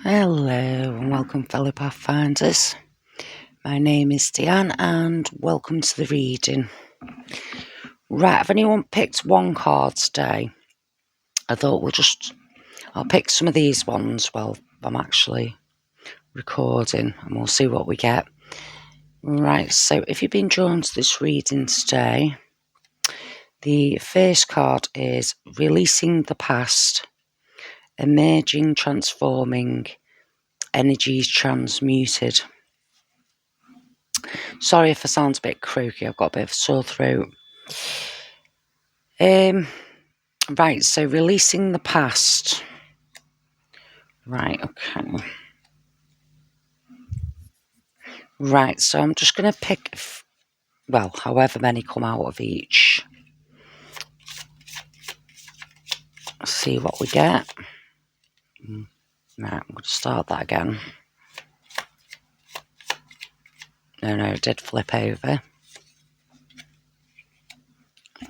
Hello and welcome, fellow pathfinders. My name is Deanne and welcome to the reading. Right, if anyone picked one card today, I thought I'll pick some of these ones while I'm actually recording and we'll see what we get. Right, so if you've been drawn to this reading today, the first card is Releasing the Past, Emerging, Transforming, Energies Transmuted. Sorry if I sound a bit croaky, I've got a bit of a sore throat. Right, so releasing the past. Right, okay. Right, so I'm just going to pick, however many come out of each. See what we get. Right, I'm going to start that again. No, it did flip over.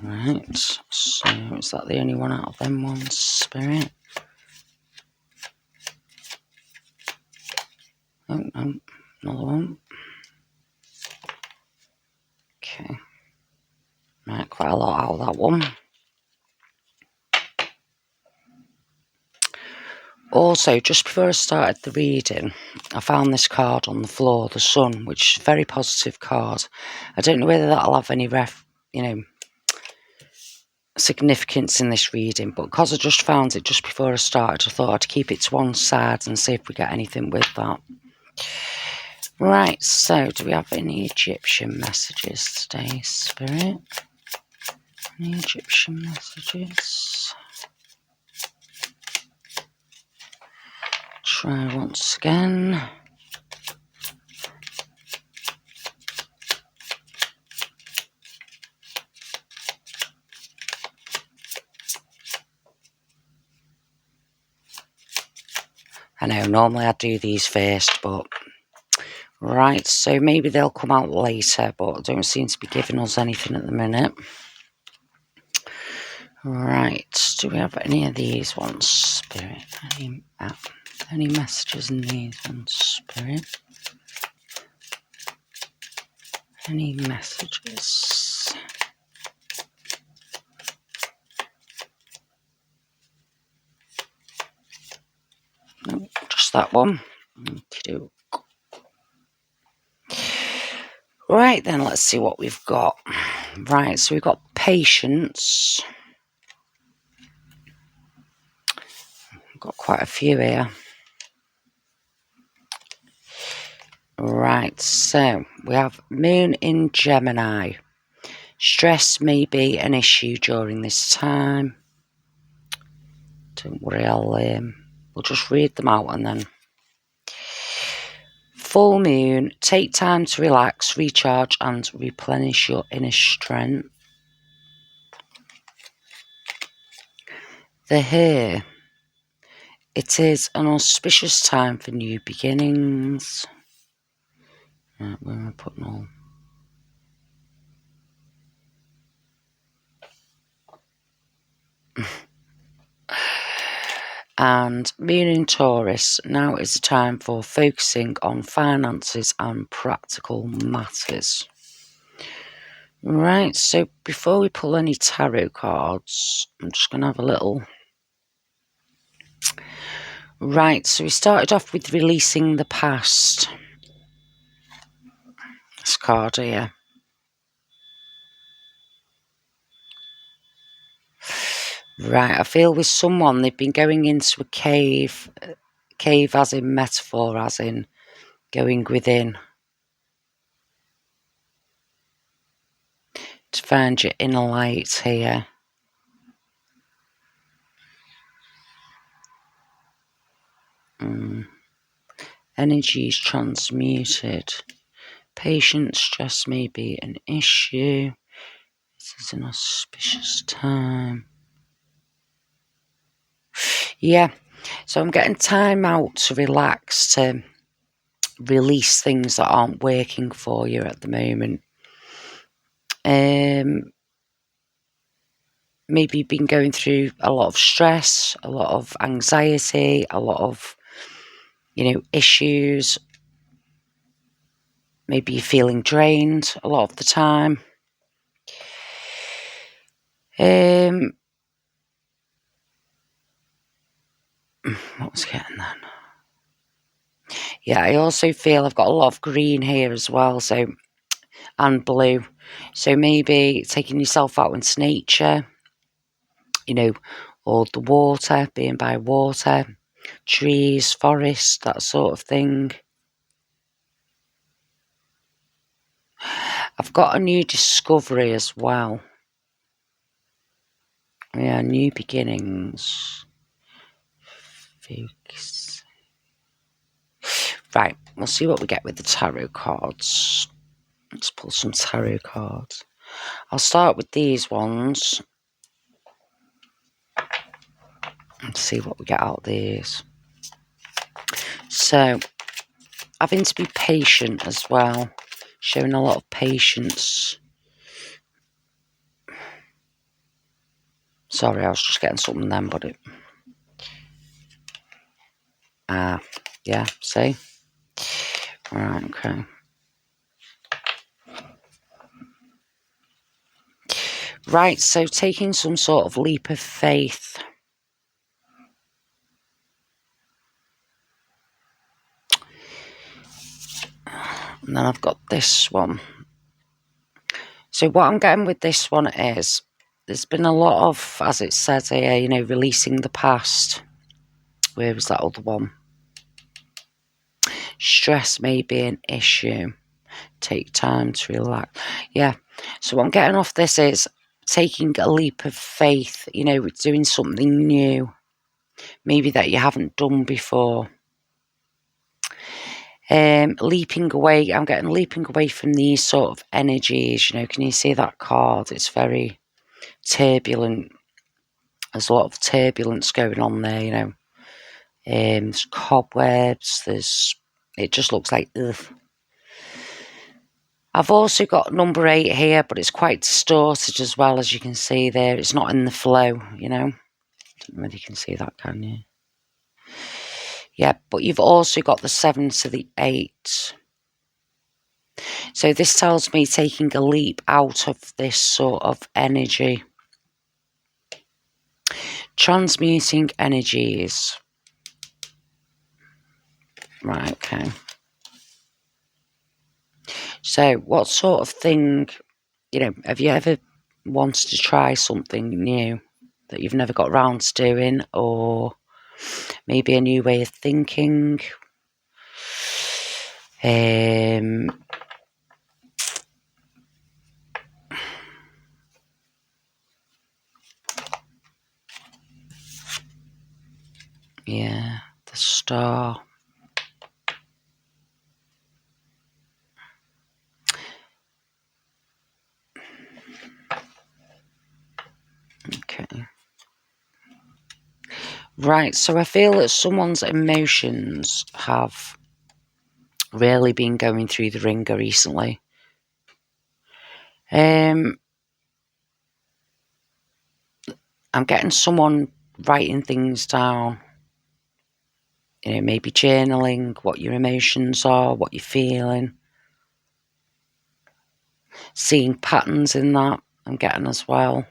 Right, so is that the only one out of them ones, Spirit? Oh, no, another one. Okay. Right, quite a lot out of that one. Also, just before I started the reading, I found this card on the floor, the Sun, which is a very positive card. I don't know whether that'll have any significance in this reading, but because I just found it just before I started, I thought I'd keep it to one side and see if we get anything with that. Right, so do we have any Egyptian messages today, Spirit? Any Egyptian messages? Try once again. I know, normally I do these first, but... Right, so maybe they'll come out later, but don't seem to be giving us anything at the minute. Right, do we have any of these ones, Spirit? Any messages in these ones, Spirit? Any messages? No, just that one. Okey-doke. Right then, let's see what we've got. Right, so we've got patience. We've got quite a few here. Right, so we have Moon in Gemini. Stress may be an issue during this time. Don't worry, we'll just read them out and then. Full moon, take time to relax, recharge and replenish your inner strength. The Hare. It is an auspicious time for new beginnings. Right, where am I putting all? And Moon in Taurus, now is the time for focusing on finances and practical matters. Right, so before we pull any tarot cards, I'm just going to have a little... Right, so we started off with releasing the past. This card here. Right, I feel with someone, they've been going into a cave as in metaphor, as in going within. To find your inner light here. Energy is transmuted. Patience, stress may be an issue. This is an auspicious time. Yeah, so I'm getting time out to relax, to release things that aren't working for you at the moment. Maybe you've been going through a lot of stress, a lot of anxiety, a lot of issues. Maybe you're feeling drained a lot of the time. What was getting then? Yeah, I also feel I've got a lot of green here as well, and blue. So maybe taking yourself out into nature, or the water, being by water, trees, forest, that sort of thing. I've got a new discovery as well. Yeah, new beginnings. Focus. Right, we'll see what we get with the tarot cards. Let's pull some tarot cards. I'll start with these ones and see what we get out of these. So, having to be patient as well. Showing a lot of patience. Sorry, I was just getting something then, but yeah, see? Right, okay. Right, so taking some sort of leap of faith. And then I've got this one. So what I'm getting with this one is, there's been a lot of, as it says here, releasing the past. Where was that other one? Stress may be an issue. Take time to relax. Yeah. So what I'm getting off this is taking a leap of faith, doing something new. Maybe that you haven't done before. Leaping away. I'm getting leaping away from these sort of energies. Can you see that card? It's very turbulent. There's a lot of turbulence going on there, there's cobwebs, it just looks like ugh. I've also got number 8 here, but it's quite distorted as well, as you can see there. It's not in the flow, Don't know whether you can see that, can you? Yeah, but you've also got the 7 to the 8. So this tells me taking a leap out of this sort of energy. Transmuting energies. Right, okay. So what sort of thing, have you ever wanted to try something new that you've never got around to doing, or maybe a new way of thinking? Yeah, the star. Okay. Right, so I feel that someone's emotions have really been going through the ringer recently. I'm getting someone writing things down. Maybe journaling what your emotions are, what you're feeling. Seeing patterns in that, I'm getting as well.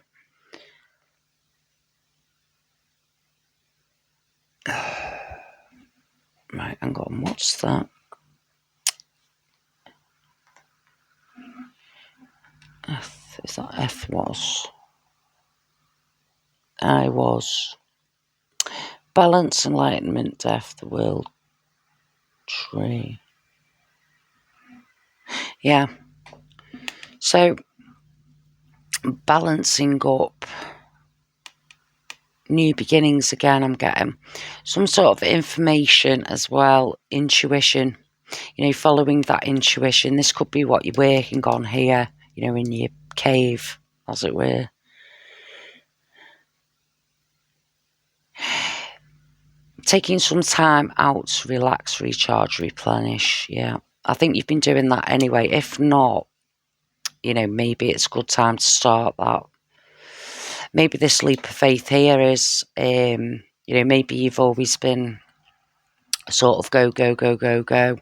Right, hang on, what's that? F, is that F was? I was. Balance, enlightenment, death, the world, tree. Yeah. So, balancing up, new beginnings again, I'm getting. Some sort of information as well, intuition, following that intuition. This could be what you're working on here, in your cave, as it were. Taking some time out to relax, recharge, replenish. Yeah, I think you've been doing that anyway. If not, maybe it's a good time to start that. Maybe this leap of faith here is, maybe you've always been sort of go, go, go, go, go.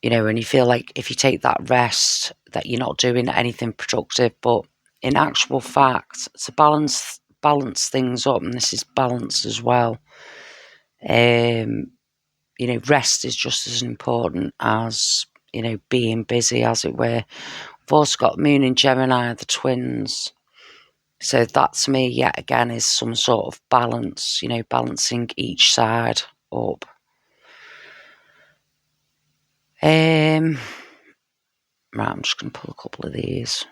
You know, and you feel like if you take that rest that you're not doing anything productive, but in actual fact, to balance things up, and this is balance as well, you know, rest is just as important as, you know, being busy, as it were. I've also got Moon and Gemini, the twins. So that to me, yet again, is some sort of balance, you know, balancing each side up. Right, I'm just going to pull a couple of these.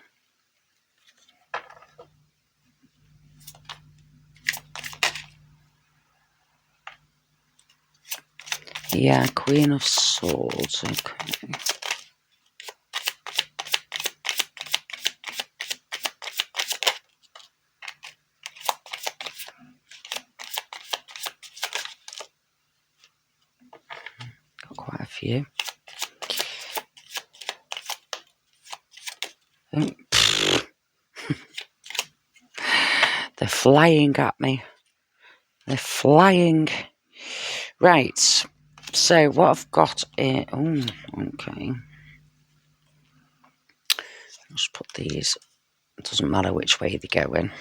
Yeah, Queen of Swords. Okay. Got quite a few. They're flying at me. They're flying. Right. So what I've got in... Oh, okay. Just put these. It doesn't matter which way they go in.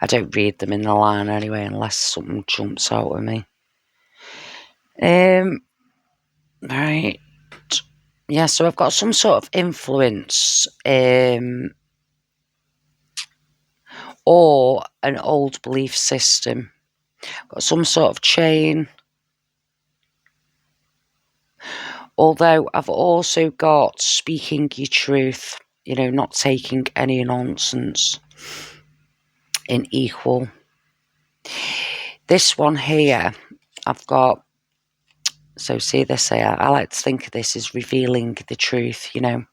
I don't read them in the line anyway unless something jumps out at me. Right. Yeah, so I've got some sort of influence or an old belief system. Got some sort of chain. Although I've also got speaking your truth, you know, not taking any nonsense in equal. This one here, I've got, so see this here, I like to think of this as revealing the truth, you know,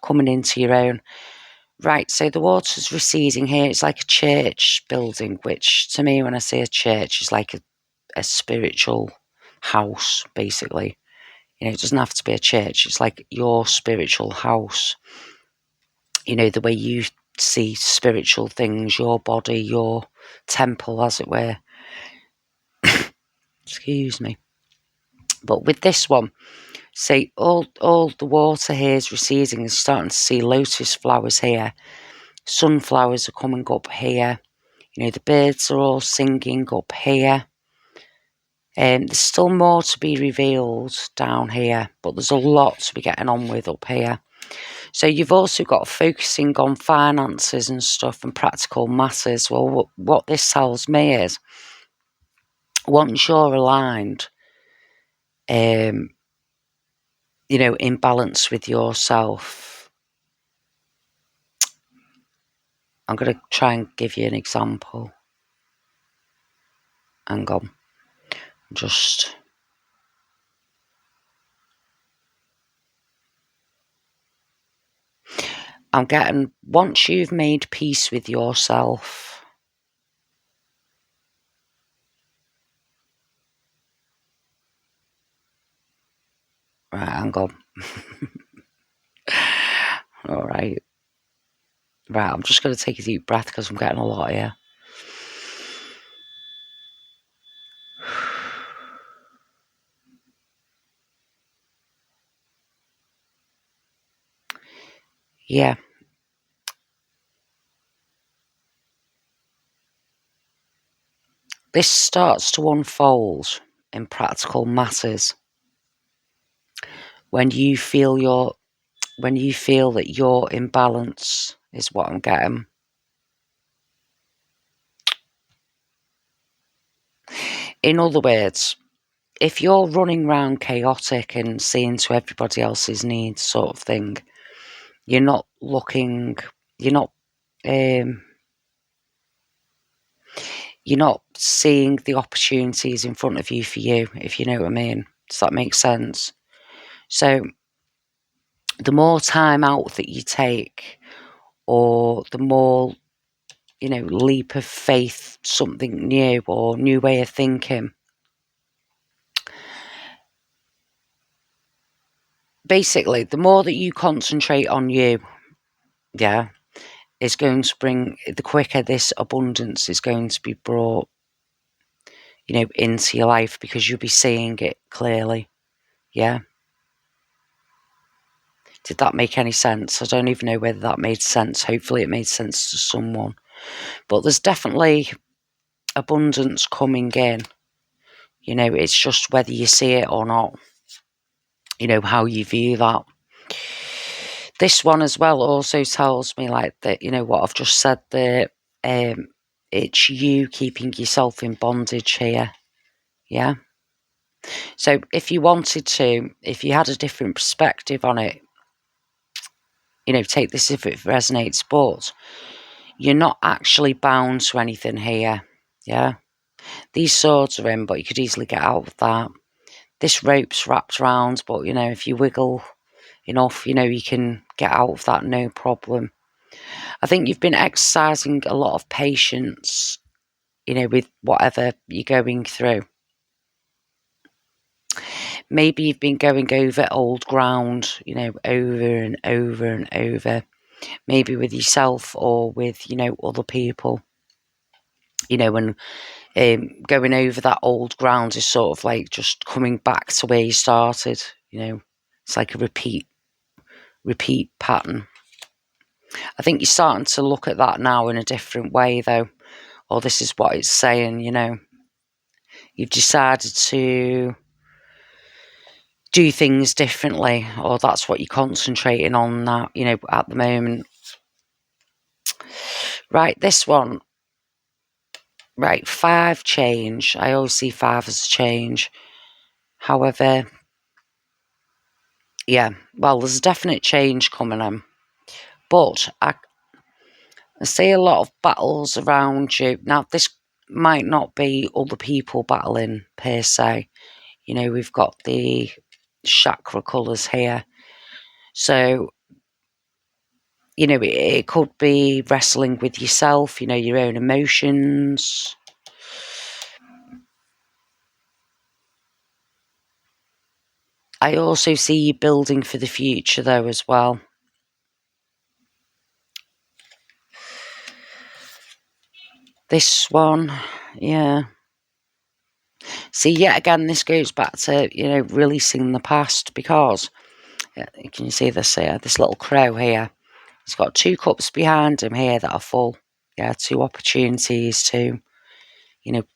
coming into your own. Right, so the water's receding here. It's like a church building, which to me, when I say a church, is like a spiritual house, basically. You know, it doesn't have to be a church. It's like your spiritual house. You know, the way you see spiritual things, your body, your temple, as it were. Excuse me. But with this one, see, all the water here is receding and starting to see lotus flowers here. Sunflowers are coming up here. You know, the birds are all singing up here. There's still more to be revealed down here, but there's a lot to be getting on with up here. So you've also got focusing on finances and stuff and practical matters. Well, what this tells me is, once you're aligned, you know, in balance with yourself, I'm going to try and give you an example. Hang on. I'm getting, once you've made peace with yourself, right, hang on. All right. Right, I'm just going to take a deep breath because I'm getting a lot here. Yeah. This starts to unfold in practical matters when you feel that you're in balance, is what I'm getting. In other words, if you're running around chaotic and seeing to everybody else's needs sort of thing, you're not seeing the opportunities in front of you for you, if you know what I mean. Does that make sense? So the more time out that you take, or the more, you know, leap of faith, something new or new way of thinking, basically, the more that you concentrate on you, yeah, is going to bring, the quicker this abundance is going to be brought. into your life, because you'll be seeing it clearly. Yeah. Did that make any sense? I don't even know whether that made sense. Hopefully it made sense to someone. But there's definitely abundance coming in. It's just whether you see it or not. How you view that. This one as well also tells me that, what I've just said there, it's you keeping yourself in bondage here. Yeah. So if you wanted to, if you had a different perspective on it, take this if it resonates, but you're not actually bound to anything here. Yeah. These swords are in, but you could easily get out of that. This rope's wrapped around, but, if you wiggle enough, you can get out of that, no problem. I think you've been exercising a lot of patience, with whatever you're going through. Maybe you've been going over old ground, over and over and over, maybe with yourself or with, other people, and going over that old ground is sort of like just coming back to where you started. It's like a repeat pattern. I think you're starting to look at that now in a different way, though, or this is what it's saying. You've decided to do things differently, or that's what you're concentrating on now, at the moment. Right, this one. Right, 5 change. I always see 5 as a change. However, yeah, well, there's a definite change coming on. But I see a lot of battles around you. Now, this might not be other people battling per se. We've got the chakra colours here. So, it could be wrestling with yourself, your own emotions. I also see you building for the future, though, as well. This one, yeah. See, yet again, this goes back to, releasing the past, because, can you see this here? This little crow here. He's got 2 cups behind him here that are full. Yeah, 2 opportunities, 2,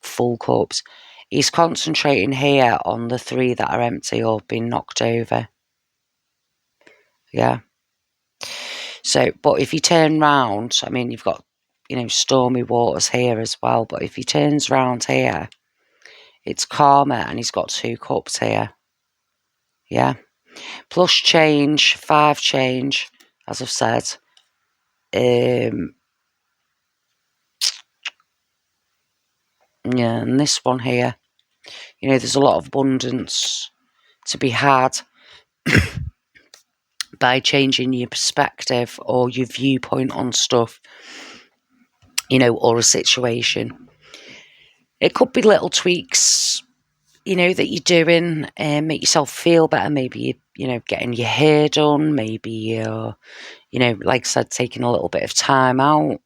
full cups. He's concentrating here on the 3 that are empty or been knocked over. Yeah. So, but if he turn round, I mean, you've got, stormy waters here as well. But if he turns round here, it's calmer, and he's got 2 cups here. Yeah. Plus change, 5 change, as I've said. Yeah, and this one here, there's a lot of abundance to be had by changing your perspective or your viewpoint on stuff, or a situation. It could be little tweaks, that you're doing and make yourself feel better. Maybe you're, getting your hair done. Maybe you're, like I said, taking a little bit of time out,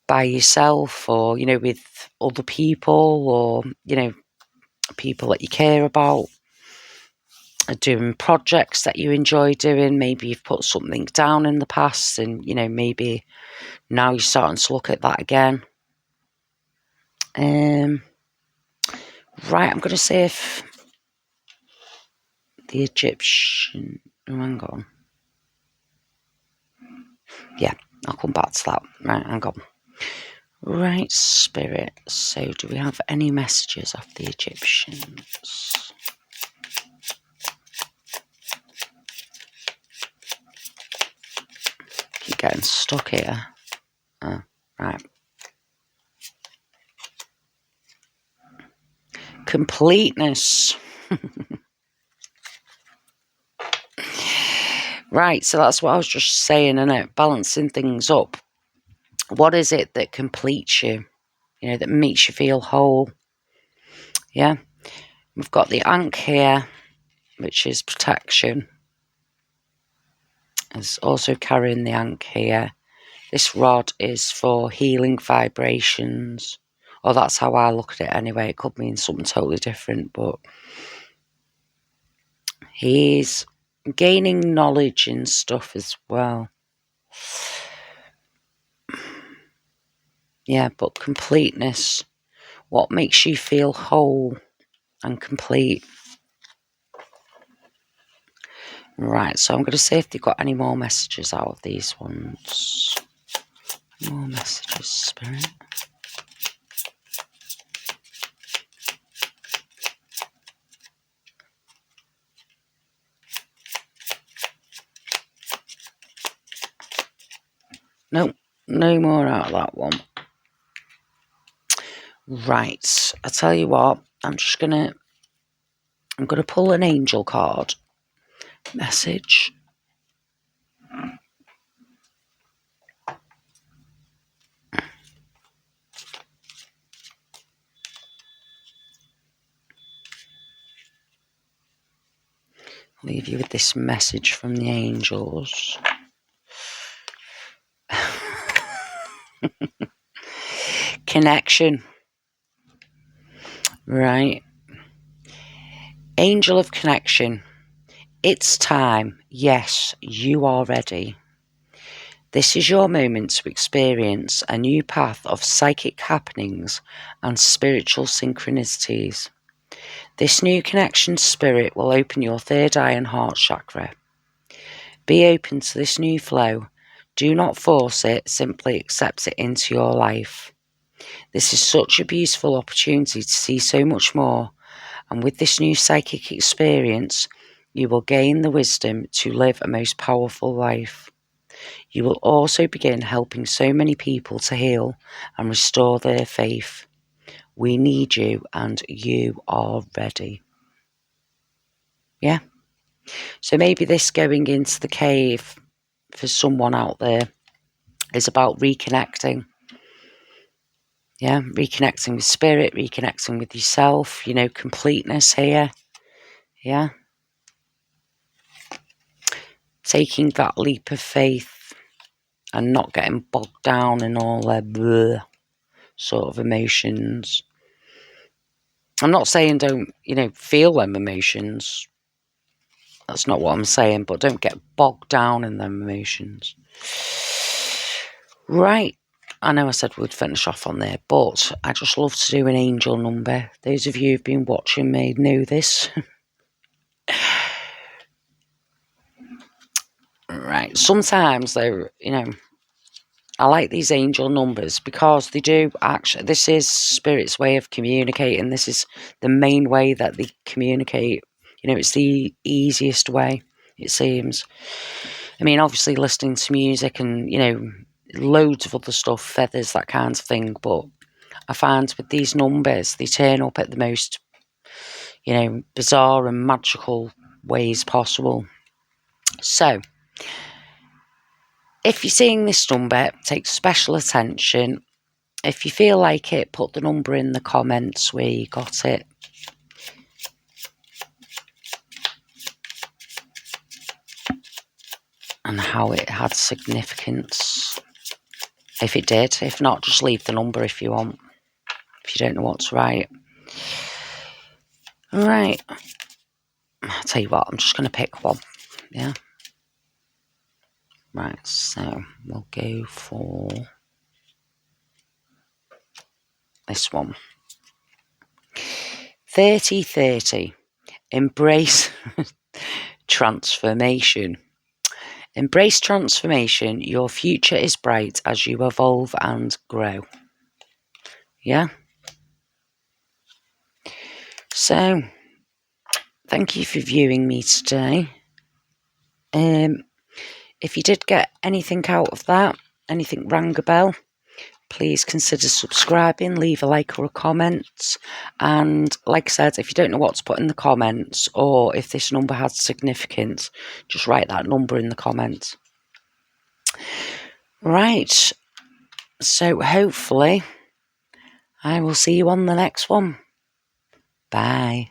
by yourself, or, with other people, or, people that you care about, doing projects that you enjoy doing. Maybe you've put something down in the past, and, maybe now you're starting to look at that again. Right, I'm going to see if the Egyptian... Oh, hang on. Yeah, I'll come back to that. Right, hang on. Right, Spirit. So, do we have any messages of the Egyptians? Keep getting stuck here. Oh, right. Completeness. Right, so that's what I was just saying, innit? Balancing things up. What is it that completes you? That makes you feel whole? Yeah. We've got the Ankh here, which is protection. It's also carrying the Ankh here. This rod is for healing vibrations Or that's how I look at it anyway. It could mean something totally different, but he's gaining knowledge and stuff as well. Yeah, but completeness. What makes you feel whole and complete? Right, so I'm going to see if they've got any more messages out of these ones. More messages, Spirit. Nope, no more out of that one. Right, I tell you what, I'm gonna pull an angel card. Message. Leave you with this message from the angels. Connection. Right. Angel of connection. It's time. Yes, you are ready. This is your moment to experience a new path of psychic happenings and spiritual synchronicities. This new connection spirit will open your third eye and heart chakra. Be open to this new flow. Do not force it, simply accept it into your life. This is such a beautiful opportunity to see so much more, and with this new psychic experience, you will gain the wisdom to live a most powerful life. You will also begin helping so many people to heal and restore their faith. We need you, and you are ready. Yeah? So maybe this going into the cave for someone out there is about reconnecting. Yeah, reconnecting with spirit, reconnecting with yourself, completeness here. Yeah. Taking that leap of faith and not getting bogged down in all their bleh sort of emotions. I'm not saying don't, feel them emotions. That's not what I'm saying, but don't get bogged down in them emotions. Right. I know I said we'd finish off on there, but I just love to do an angel number. Those of you who've been watching me know this. Right. Sometimes though, I like these angel numbers because they do actually, this is Spirit's way of communicating. This is the main way that they communicate. It's the easiest way, it seems. I mean, obviously listening to music and, loads of other stuff, feathers, that kind of thing. But I find with these numbers, they turn up at the most, bizarre and magical ways possible. So, if you're seeing this number, take special attention. If you feel like it, put the number in the comments where you got it. And how it had significance. If it did. If not, just leave the number if you want. If you don't know what to write. Alright. I'll tell you what, I'm just going to pick one. Yeah. Right, so we'll go for this one. 3030. Embrace transformation. Embrace transformation. Your future is bright as you evolve and grow. Yeah. So, thank you for viewing me today. If you did get anything out of that, anything rang a bell, please consider subscribing, leave a like or a comment. And like I said, if you don't know what to put in the comments or if this number has significance, just write that number in the comments. Right. So hopefully I will see you on the next one. Bye.